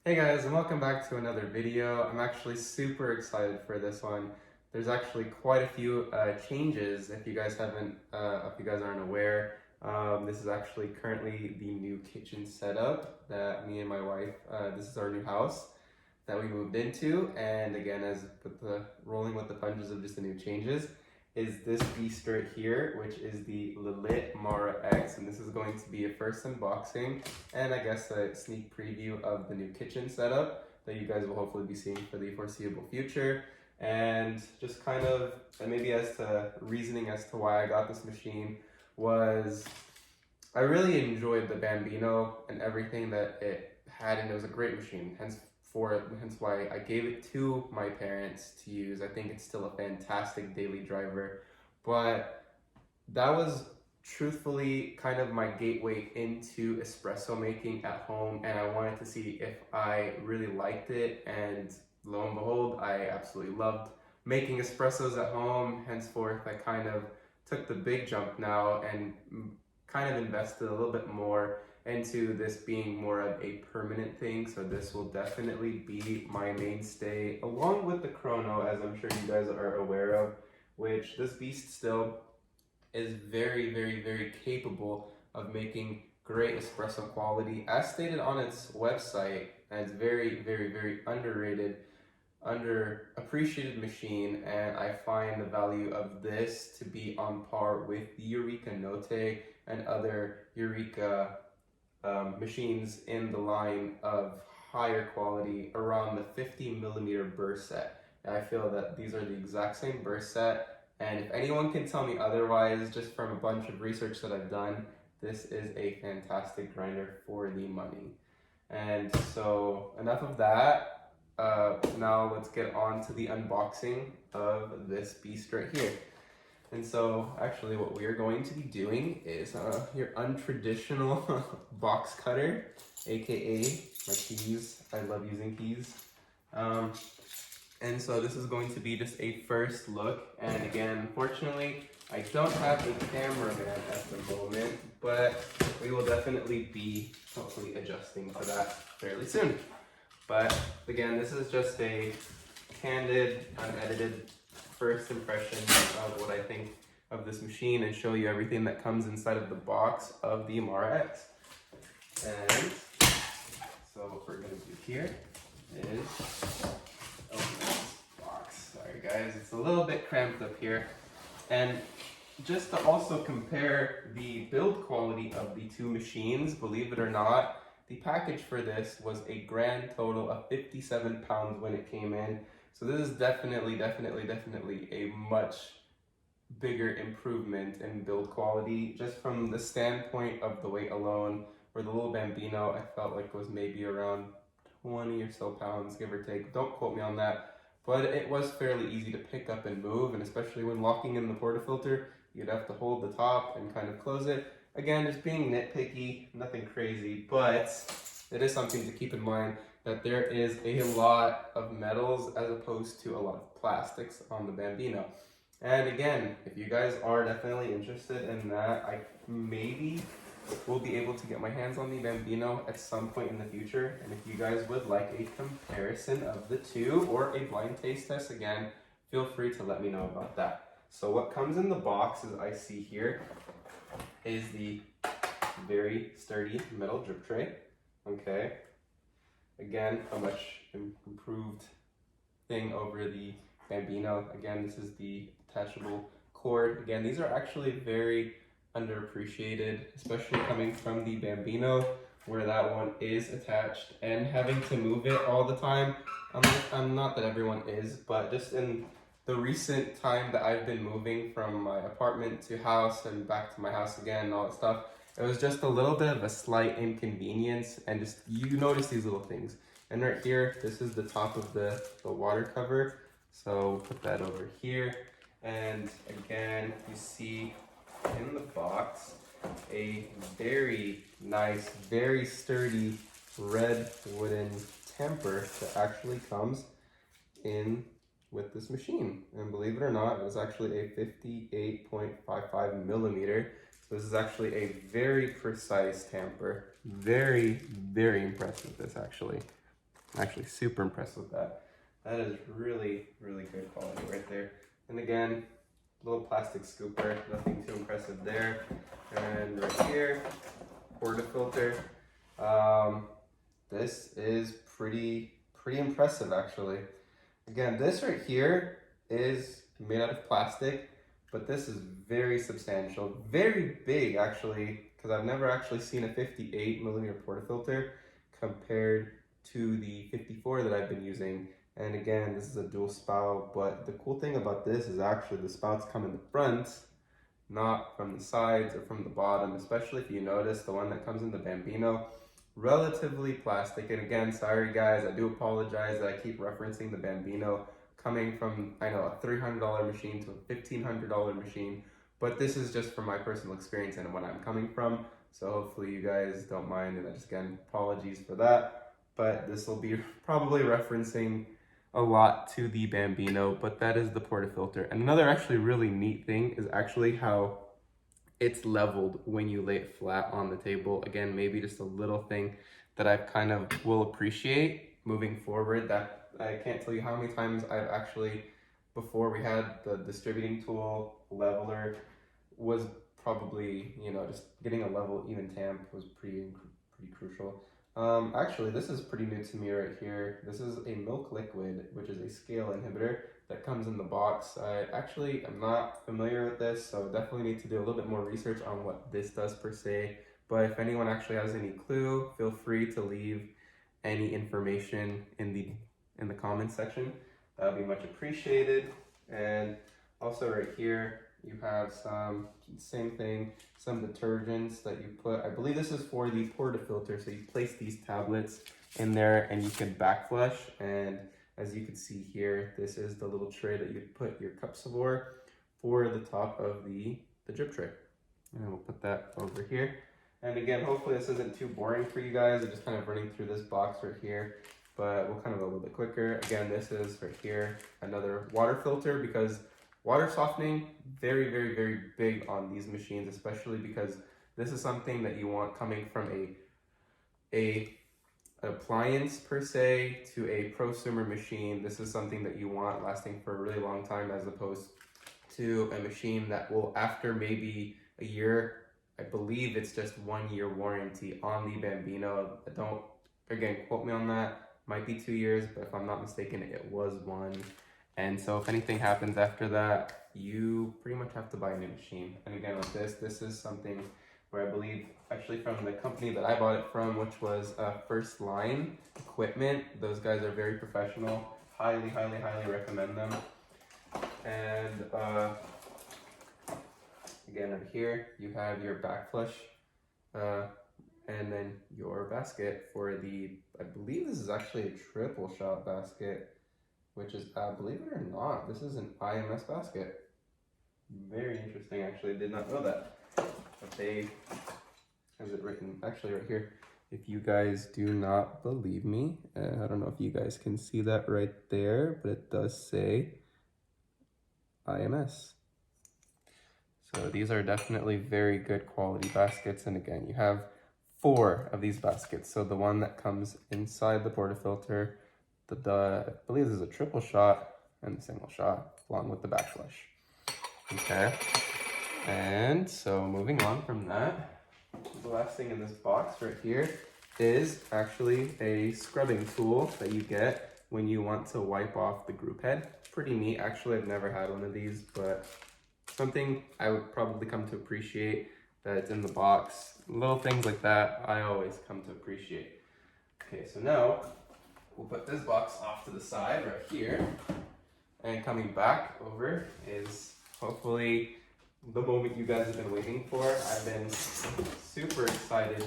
Hey guys, and welcome back to another video. I'm actually super excited for this one. There's actually quite a few changes if you guys aren't aware. This is actually currently the new kitchen setup that me and my wife, this is our new house that we moved into. And again, as with the rolling with the punches of just the new changes, is this beast right here, which is the Lelit Mara X, and this is going to be a first unboxing and I guess a sneak preview of the new kitchen setup that you guys will hopefully be seeing for the foreseeable future. And just kind of, and maybe as to reasoning as to why I got this machine was I really enjoyed the Bambino and everything that it had, and it was a great machine. Hence why I gave it to my parents to use. I think it's still a fantastic daily driver, but that was truthfully kind of my gateway into espresso making at home, and I wanted to see if I really liked it, and lo and behold, I absolutely loved making espressos at home. Henceforth, I kind of took the big jump now and kind of invested a little bit more into this being more of a permanent thing. So this will definitely be my mainstay along with the Chrono, as I'm sure you guys are aware of, which this beast still is very capable of making great espresso quality as stated on its website, and it's very underrated, underappreciated machine. And I find the value of this to be on par with the Eureka Note and other Eureka machines in the line of higher quality around the 50 millimeter burst set. And I feel that these are the exact same burst set, and if anyone can tell me otherwise, just from a bunch of research that I've done, this is a fantastic grinder for the money. And so enough of that. Now let's get on to the unboxing of this beast right here. And so actually what we are going to be doing is your untraditional box cutter, aka my keys. I love using keys. And so this is going to be just a first look. And again, unfortunately, I don't have a cameraman at the moment, but we will definitely be hopefully adjusting to that fairly soon. But again, this is just a candid, unedited first impression of what I think of this machine and show you everything that comes inside of the box of the Mara X. And so what we're going to do here is open this box. Sorry guys, it's a little bit cramped up here. And just to also compare the build quality of the two machines, believe it or not, the package for this was a grand total of 57 pounds when it came in. So this is definitely a much bigger improvement in build quality, just from the standpoint of the weight alone. Where the little Bambino I felt like was maybe around 20 or so pounds, give or take. Don't quote me on that, but it was fairly easy to pick up and move, and especially when locking in the portafilter, you'd have to hold the top and kind of close it. Again, just being nitpicky, nothing crazy, but it is something to keep in mind that there is a lot of metals as opposed to a lot of plastics on the Bambino. And again, if you guys are definitely interested in that, I maybe will be able to get my hands on the Bambino at some point in the future. And if you guys would like a comparison of the two or a blind taste test, again, feel free to let me know about that. So what comes in the box, as I see here, is the very sturdy metal drip tray. Okay. Again, a much improved thing over the Bambino. Again, this is the detachable cord. Again, these are actually very underappreciated, especially coming from the Bambino, where that one is attached and having to move it all the time. I'm not that everyone is, but just in the recent time that I've been moving from my apartment to house and back to my house again and all that stuff, it was just a little bit of a slight inconvenience, and just you notice these little things. And right here, this is the top of the water cover. So put that over here. And again, you see in the box a very nice, very sturdy red wooden temper that actually comes in with this machine. And believe it or not, it was actually a 58.55 millimeter. So this is actually a very precise tamper. Very impressed with this actually. I'm actually super impressed with that. That is really, really good quality right there. And again, little plastic scooper, nothing too impressive there. And right here, portafilter. This is pretty impressive actually. Again, this right here is made out of plastic, but this is very substantial, very big actually, because I've never actually seen a 58 millimeter portafilter compared to the 54 that I've been using. And again, this is a dual spout, but the cool thing about this is actually the spouts come in the front, not from the sides or from the bottom, especially if you notice the one that comes in the Bambino, relatively plastic. And again, sorry guys, I do apologize that I keep referencing the Bambino coming from, I know, a $300 machine to a $1,500 machine, but this is just from my personal experience and what I'm coming from. So hopefully you guys don't mind, and just again, apologies for that. But this will be probably referencing a lot to the Bambino, but that is the portafilter. And another actually really neat thing is actually how it's leveled when you lay it flat on the table. Again, maybe just a little thing that I kind of will appreciate moving forward, that I can't tell you how many times I've actually, before we had the distributing tool leveler, was probably, you know, just getting a level even tamp was pretty crucial. Actually, this is pretty new to me right here. This is a milk liquid, which is a scale inhibitor that comes in the box. I actually am not familiar with this, so definitely need to do a little bit more research on what this does per se. But if anyone actually has any clue, feel free to leave any information in the comments section. That would be much appreciated. And also right here, you have some, same thing, some detergents that you put. I believe this is for the portafilter. So you place these tablets in there and you can back flush. And as you can see here, this is the little tray that you put your cups of ore for the top of the drip tray. And we'll put that over here. And again, hopefully this isn't too boring for you guys. I'm just kind of running through this box right here, but we'll kind of go a little bit quicker. Again, this is right here, another water filter, because water softening, very, very, very big on these machines, especially because this is something that you want coming from an appliance per se to a prosumer machine. This is something that you want lasting for a really long time, as opposed to a machine that will, after maybe a year, I believe it's just 1 year warranty on the Bambino. Don't, again, quote me on that. Might be 2 years, but if I'm not mistaken, it was 1. And so if anything happens after that, you pretty much have to buy a new machine. And again, with this is something where I believe, actually from the company that I bought it from, which was First Line Equipment. Those guys are very professional. Highly, highly, highly recommend them. And again, right here, you have your back flush, and then your basket for the, I believe this is actually a triple shot basket, which is, believe it or not, this is an IMS basket. Very interesting, actually, I did not know that. But they, has it written, actually right here, if you guys do not believe me, I don't know if you guys can see that right there, but it does say IMS. So these are definitely very good quality baskets. And again, you have 4 of these baskets. So the one that comes inside the portafilter, I believe this is a triple shot, and the single shot, along with the back flush. Okay, and so moving on from that, the last thing in this box right here is actually a scrubbing tool that you get when you want to wipe off the group head. Pretty neat, actually. I've never had one of these, but something I would probably come to appreciate, that it's in the box. Little things like that, I always come to appreciate. Okay, so now we'll put this box off to the side right here. And coming back over is hopefully the moment you guys have been waiting for. I've been super excited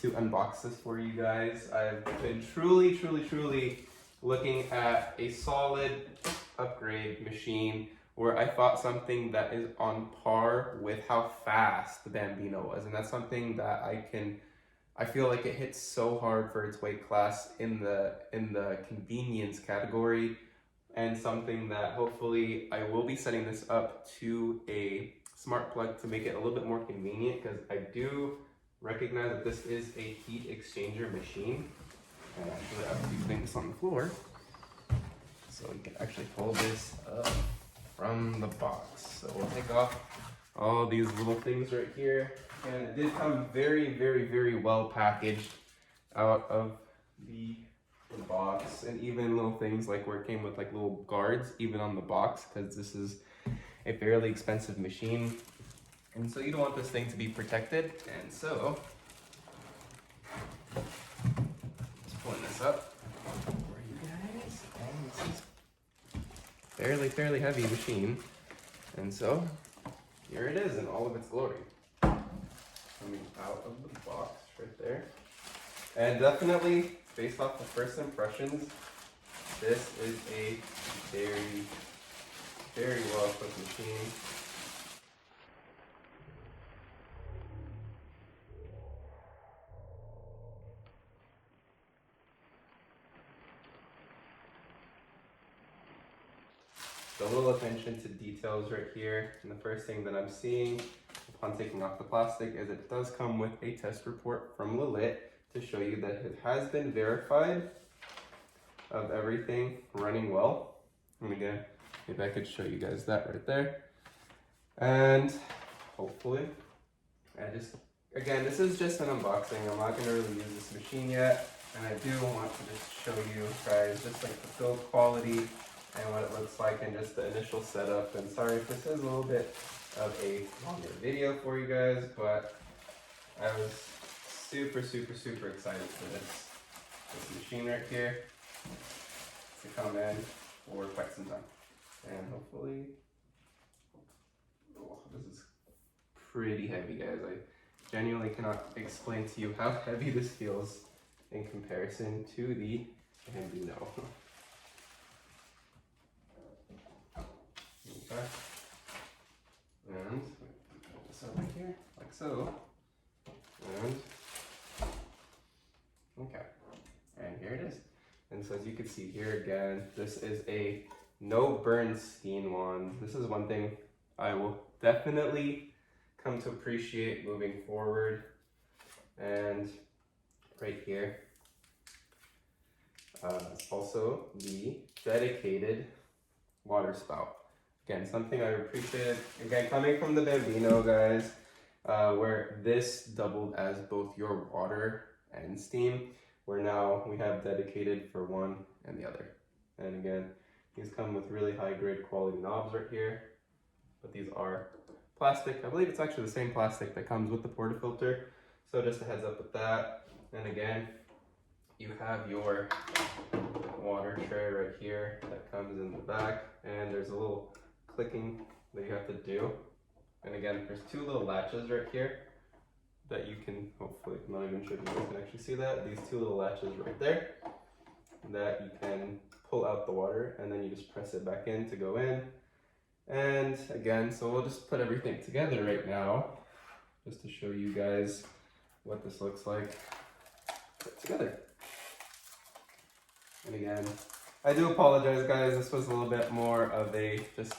to unbox this for you guys. I've been truly looking at a solid upgrade machine where I thought something that is on par with how fast the Bambino was. And that's something that I feel like it hits so hard for its weight class in the convenience category, and something that hopefully I will be setting this up to a smart plug to make it a little bit more convenient, because I do recognize that this is a heat exchanger machine. And actually I have a few things on the floor, so we can actually pull this up from the box. So we'll take off all these little things right here. And it did come very, very, very well packaged out of the box, and even little things like where it came with like little guards even on the box, because this is a fairly expensive machine, and so you don't want this thing to be protected. And so just pulling this up for you guys, and this is fairly heavy machine, and so here it is in all of its glory, coming out of the box right there. And definitely, based off the first impressions, this is a very, very well equipped machine. The little attention to details right here, and the first thing that I'm seeing upon taking off the plastic is it does come with a test report from Lelit to show you that it has been verified of everything running well. And again, maybe I could show you guys that right there. And hopefully, again, this is just an unboxing. I'm not gonna really use this machine yet. And I do want to just show you guys just like the build quality and what it looks like and just the initial setup. And sorry if this is a little bit of a longer video for you guys, but I was super excited for this machine right here to come in for quite some time. And hopefully, oh, this is pretty heavy, guys. I genuinely cannot explain to you how heavy this feels in comparison to the Bambino. Okay. And put this over here, like so. And okay, and here it is. And so as you can see here again, this is a no Bernstein wand. This is one thing I will definitely come to appreciate moving forward. And right here, it's also the dedicated water spout. Again, something I appreciate. Again, coming from the Bambino, guys, where this doubled as both your water and steam, where now we have dedicated for one and the other. And again, these come with really high grade quality knobs right here, but these are plastic. I believe it's actually the same plastic that comes with the portafilter. So just a heads up with that. And again, you have your water tray right here that comes in the back, and there's a little clicking that you have to do. And again, there's two little latches right here that you can, hopefully, I'm not even sure if you guys can actually see that. These two little latches right there that you can pull out the water, and then you just press it back in to go in. And again, so we'll just put everything together right now, just to show you guys what this looks like put together. And again, I do apologize, guys. This was a little bit more of a just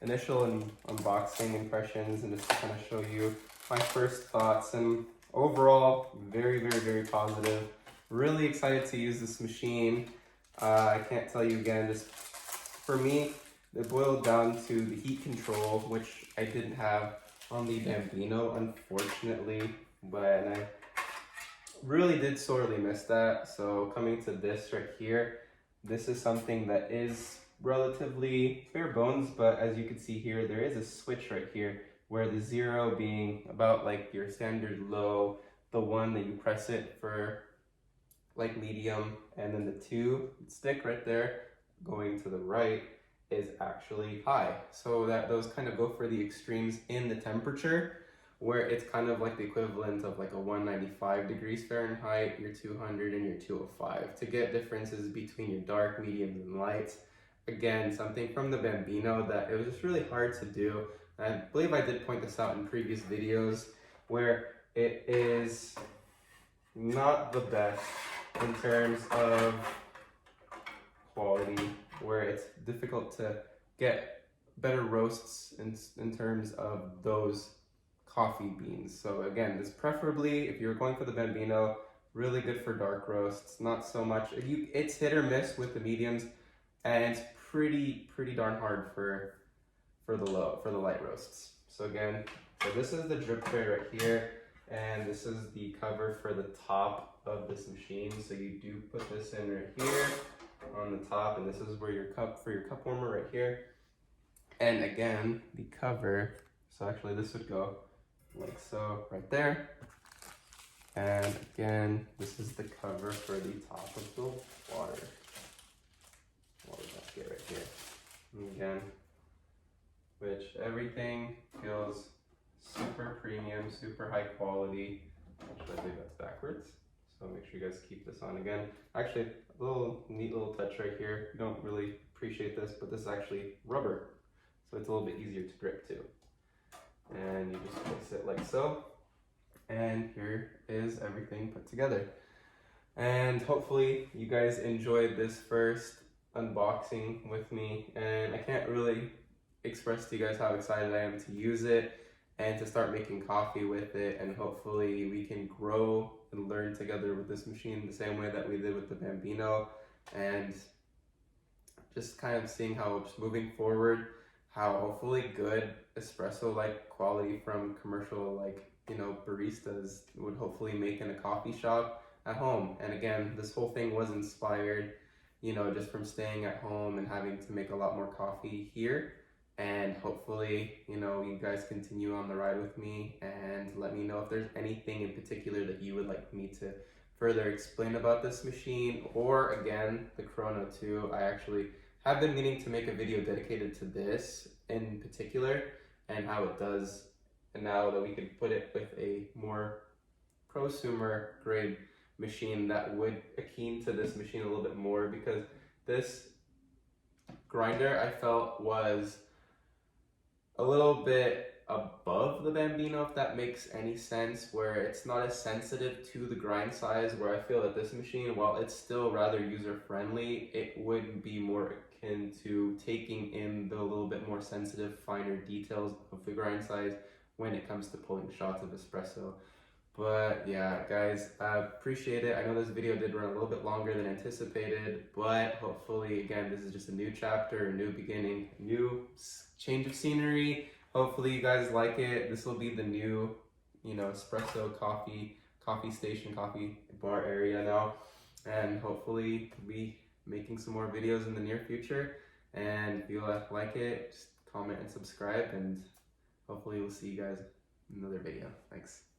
initial unboxing impressions, and just to kind of show you my first thoughts. And overall, very positive. Really excited to use this machine. I can't tell you again, just for me, it boiled down to the heat control, which I didn't have on the Bambino, unfortunately, but I really did sorely miss that. So coming to this right here, this is something that is relatively bare bones, but as you can see here, there is a switch right here where the 0 being about like your standard low, the 1 that you press it for like medium, and then the 2 stick right there going to the right is actually high. So that those kind of go for the extremes in the temperature, where it's kind of like the equivalent of like a 195 degrees Fahrenheit, your 200 and your 205, to get differences between your dark, mediums, and lights. Again, something from the Bambino that it was just really hard to do. I believe I did point this out in previous videos, where it is not the best in terms of quality, where it's difficult to get better roasts in terms of those coffee beans. So again, this preferably, if you're going for the Bambino, Really good for dark roasts. Not so much. It's hit or miss with the mediums, and it's pretty darn hard for the light roasts. So again, so this is the drip tray right here, and this is the cover for the top of this machine. So you do put this in right here on the top, and this is where your cup warmer right here. And again, the cover, so actually this would go like so right there. And again, this is the cover for the top of the water basket right here. And again, which everything feels super premium, super high quality. Actually, I believe that's backwards. So make sure you guys keep this on again. Actually, a neat little touch right here. You don't really appreciate this, but this is actually rubber. So it's a little bit easier to grip too. And you just place it like so. And here is everything put together. And hopefully you guys enjoyed this first unboxing with me. And I can't really express to you guys how excited I am to use it and to start making coffee with it, and hopefully we can grow and learn together with this machine the same way that we did with the Bambino, and just kind of seeing how it's moving forward, how hopefully good espresso like quality from commercial baristas would hopefully make in a coffee shop at home. And again, this whole thing was inspired just from staying at home and having to make a lot more coffee here. And hopefully, you guys continue on the ride with me and let me know if there's anything in particular that you would like me to further explain about this machine, or again, the Chrono 2. I actually have been meaning to make a video dedicated to this in particular and how it does, and now that we could put it with a more prosumer grade machine that would akin to this machine a little bit more, because this grinder I felt was a little bit above the Bambino, if that makes any sense, where it's not as sensitive to the grind size, where I feel that this machine, while it's still rather user-friendly, it would be more akin to taking in the little bit more sensitive, finer details of the grind size when it comes to pulling shots of espresso. But yeah, guys, I appreciate it. I know this video did run a little bit longer than anticipated, but hopefully, again, this is just a new chapter, a new beginning, a new change of scenery. Hopefully you guys like it. This will be the new, espresso coffee station, coffee bar area now. And hopefully be making some more videos in the near future. And if you like it, just comment and subscribe, and hopefully we'll see you guys in another video. Thanks.